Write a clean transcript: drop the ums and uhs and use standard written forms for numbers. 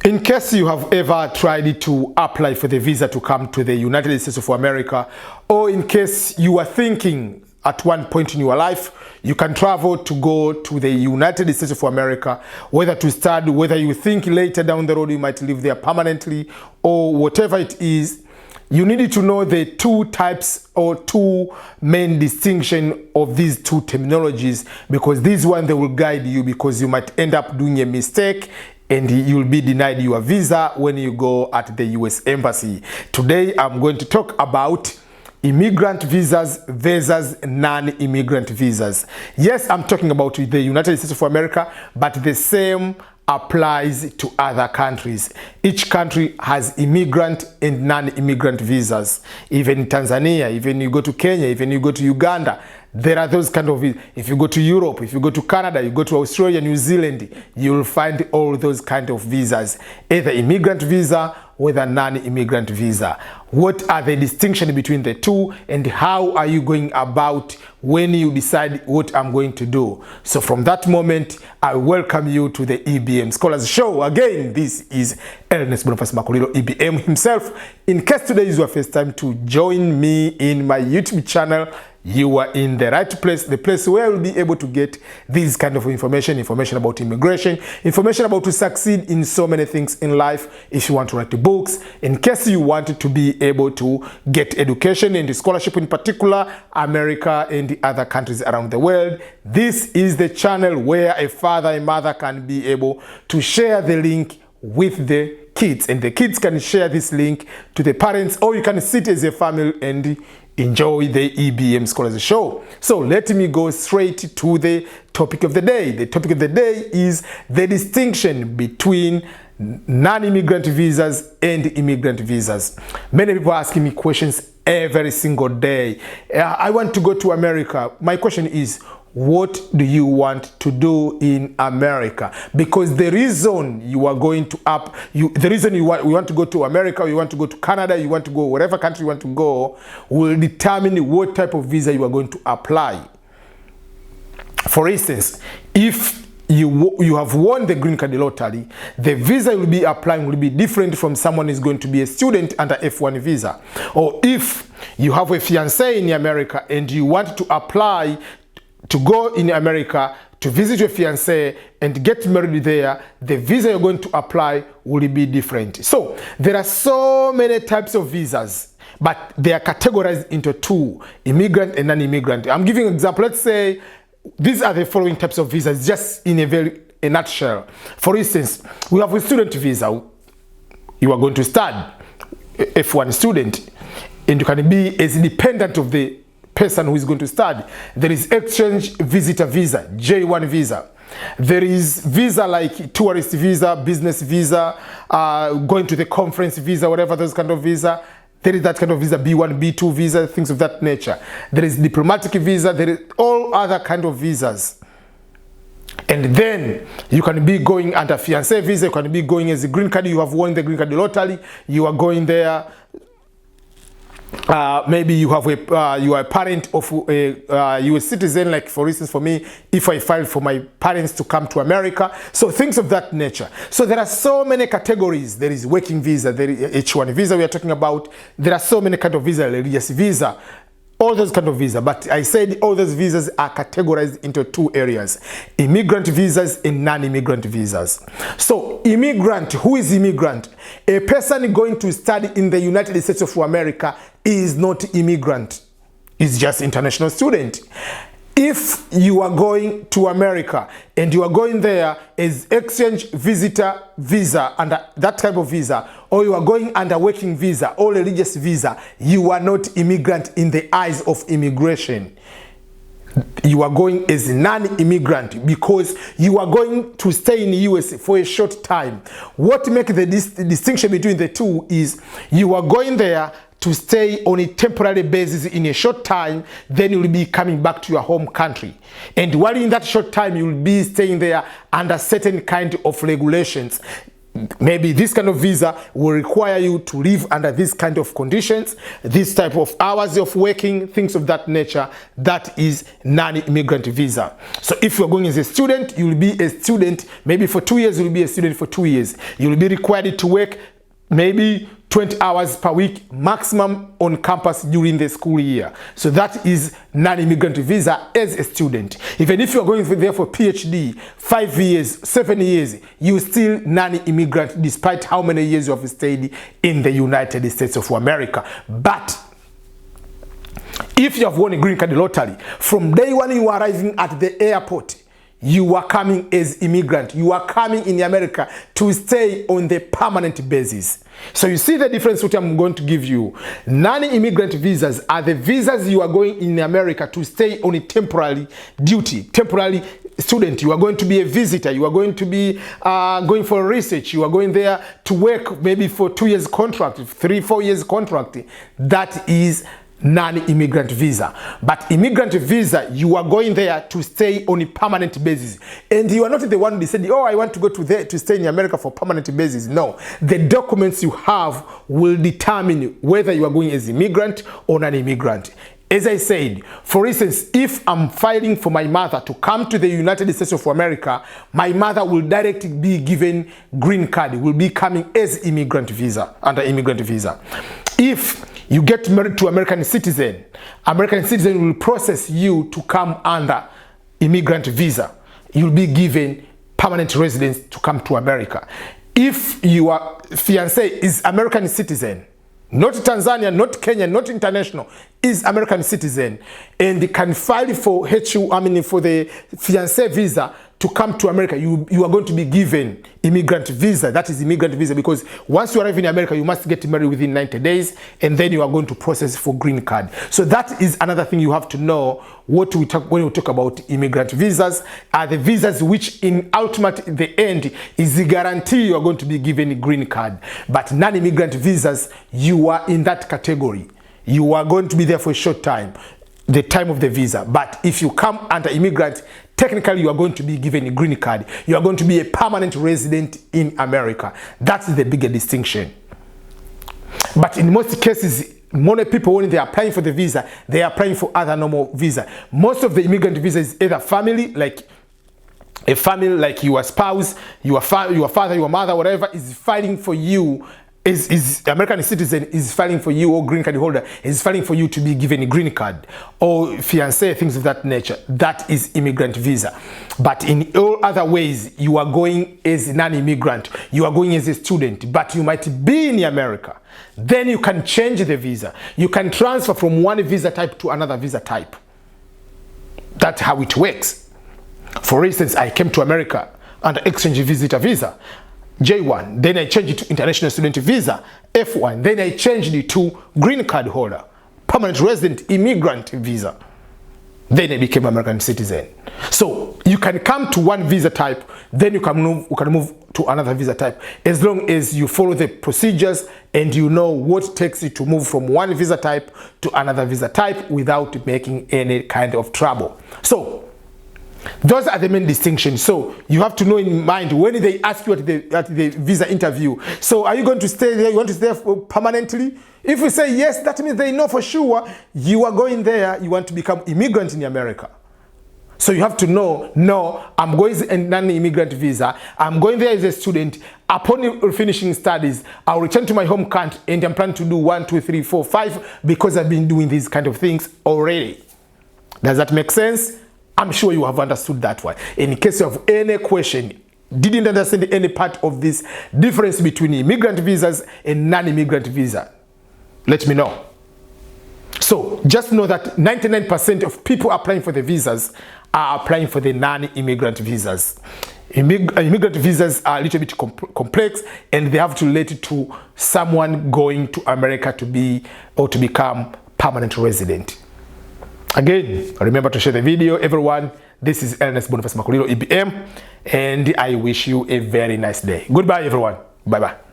In case you have ever tried to apply for the visa to come to the United States of America, or in case you are thinking at one point in your life you can travel to go to the United States of America, whether to study, whether you think later down the road you might live there permanently, or whatever it is, you need to know the two types or two main distinction of these two terminologies, because this one they will guide you, because you might end up doing a mistake and you'll be denied your visa when you go at the US Embassy. Today I'm going to talk about immigrant visas versus non-immigrant visas. Yes, I'm talking about the United States of America, but the same applies to other countries. Each country has immigrant and non-immigrant visas. Even in Tanzania, even you go to Kenya, even you go to Uganda, there are those kind of, if you go to Europe, if you go to Canada, you go to Australia, New Zealand, you will find all those kind of visas, either immigrant visa or the non-immigrant visa. What are the distinctions between the two, and how are you going about when you decide what I'm going to do? So from that moment, I welcome you to the EBM Scholars Show. Again, this is Ernest Boniface Makulilo, EBM himself. In case today is your first time to join me in my YouTube channel, you are in the right place, the place where you'll be able to get this kind of information about immigration, information about to succeed in so many things in life. If you want to write books, in case you want to be able to get education and scholarship, in particular America and the other countries around the world, this is the channel where a father and mother can be able to share the link with the kids, and the kids can share this link to the parents, or you can sit as a family and enjoy the EBM Scholars Show. So let me go straight to the topic of the day. The topic of the day is the distinction between non-immigrant visas and immigrant visas. Many people are asking me questions every single day. I want to go to America. My question is, what do you want to do in America? Because the reason you are going to the reason you want to go to America, or you want to go to Canada, you want to go wherever country you want to go, will determine what type of visa you are going to apply. For instance, if you have won the green card lottery, the visa you will be applying will be different from someone who is going to be a student under F1 visa. Or if you have a fiancé in America and you want to apply to go in America to visit your fiancé and get married there, the visa you're going to apply will be different. So there are so many types of visas, but they are categorized into two: immigrant and non-immigrant. I'm giving an example. Let's say these are the following types of visas, just in a nutshell. For instance, we have a student visa. You are going to study, F1 student, and you can be as independent of the person who is going to study. There is exchange visitor visa, J1 visa. There is visa like tourist visa, business visa, going to the conference visa, whatever those kind of visa. There is that kind of visa, B1, B2 visa, things of that nature. There is diplomatic visa, there is all other kind of visas. And then you can be going under fiancé visa, you can be going as a green card, you have won the green card lottery, you are going there. Maybe you have you are a parent of a US citizen, like for instance for me, if I filed for my parents to come to America, so things of that nature. So there are so many categories. There is working visa, there is H1 visa we are talking about. There are so many kind of visa, religious visa, all those kind of visa. But I said all those visas are categorized into two areas: immigrant visas and non-immigrant visas. So immigrant, who is immigrant? A person going to study in the United States of America is not immigrant, is just international student. If you are going to America and you are going there as exchange visitor visa, under that type of visa, or you are going under working visa or religious visa, you are not immigrant in the eyes of immigration. You are going as non-immigrant because you are going to stay in the US for a short time. What makes the distinction between the two is you are going there to stay on a temporary basis in a short time, then you will be coming back to your home country. And while in that short time, you will be staying there under certain kind of regulations. maybe this kind of visa will require you to live under this kind of conditions, this type of hours of working, things of that nature. That is non-immigrant visa. So if you're going as a student, you'll be a student maybe for 2 years, you'll be a student for 2 years. You'll be required to work maybe 20 hours per week maximum on campus during the school year. So that is non-immigrant visa as a student. Even if you're going there for PhD, 5 years, 7 years, you're still non-immigrant despite how many years you have stayed in the United States of America. But if you have won a green card lottery, from day one you are arriving at the airport, you are coming as immigrant. You are coming in America to stay on the permanent basis. So you see the difference which I'm going to give you. Non-immigrant visas are the visas you are going in America to stay on a temporary duty, temporary student. You are going to be a visitor. You are going to be going for research. You are going there to work maybe for 2 years contract, 3-4 years contract. That is non-immigrant visa. But immigrant visa, you are going there to stay on a permanent basis, and you are not the one who decided, oh, I want to go to there to stay in America for permanent basis. No, the documents you have will determine whether you are going as immigrant or non-immigrant. As I said, for instance, if I'm filing for my mother to come to the United States of America, my mother will directly be given green card, will be coming as immigrant visa, under immigrant visa. If you get married to American citizen will process you to come under immigrant visa. You'll be given permanent residence to come to America. If your fiancé is American citizen, not Tanzania, not Kenya, not international, is American citizen, and they can file for for the fiancé visa to come to America, you are going to be given immigrant visa. That is immigrant visa, because once you arrive in America, you must get married within 90 days, and then you are going to process for green card. So that is another thing you have to know when we talk about immigrant visas. Are the visas which in the end is the guarantee you are going to be given a green card. But non-immigrant visas, you are in that category. You are going to be there for a short time, the time of the visa. But if you come under immigrant, technically you are going to be given a green card. You are going to be a permanent resident in America. That's the bigger distinction. But in most cases, many people, when they are applying for the visa, they are applying for other normal visa. Most of the immigrant visa is either family, like a family, like your spouse, your father, your mother, whatever, is filing for you. Is American citizen is filing for you, or green card holder is filing for you to be given a green card, or fiancé, things of that nature. That is immigrant visa. But in all other ways, you are going as a non-immigrant, you are going as a student, but you might be in America. Then you can change the visa. You can transfer from one visa type to another visa type. That's how it works. For instance, I came to America under exchange visitor visa, J1, then I changed it to international student visa, F1, then I changed it to green card holder, permanent resident immigrant visa. Then I became American citizen. So you can come to one visa type, then you can move to another visa type, as long as you follow the procedures and you know what it takes you to move from one visa type to another visa type without making any kind of trouble. So those are the main distinctions. So you have to know in mind when they ask you at the visa interview, so are you going to stay there? You want to stay permanently? If you say yes, that means they know for sure you are going there, you want to become immigrant in America. So you have to know, no, I'm going as a non-immigrant visa. I'm going there as a student. Upon finishing studies, I'll return to my home country and I'm planning to do 1, 2, 3, 4, 5 because I've been doing these kind of things already. Does that make sense? I'm sure you have understood that one. In case you have any question, didn't understand any part of this difference between immigrant visas and non-immigrant visa, let me know. So just know that 99% of people applying for the visas are applying for the non-immigrant visas. Immigrant visas are a little bit complex, and they have to relate to someone going to America to be or to become permanent resident. Again, remember to share the video, everyone. This is Ernest Boniface Makulilo, EBM, and I wish you a very nice day. Goodbye, everyone. Bye-bye.